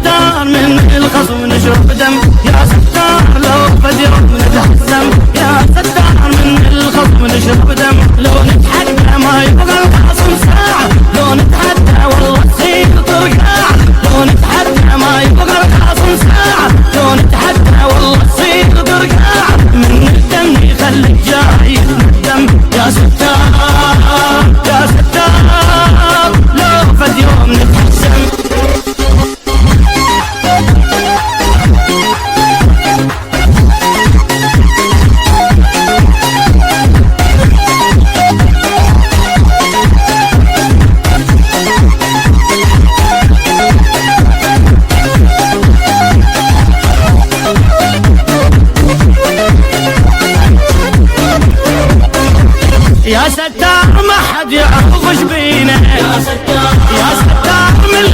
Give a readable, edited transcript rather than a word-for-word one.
ستار من الخصم نشرب دم، يا ستار لو فد يوم نتحزم، يا ستار من الخصم نشرب دم، لو نتحدى ما يبقى الخصم ساعة، لو نتحدى والله تصير ترقع، لو نتحدى ما يبقى الخصم ساعة، لو نتحدى والله تصير ترقع، من الدم يخليك جاي الدم، يا ستار يا ستار لو فد يوم نتحزم. يا ستار ما حد يعرف وش بينا، يا ستار من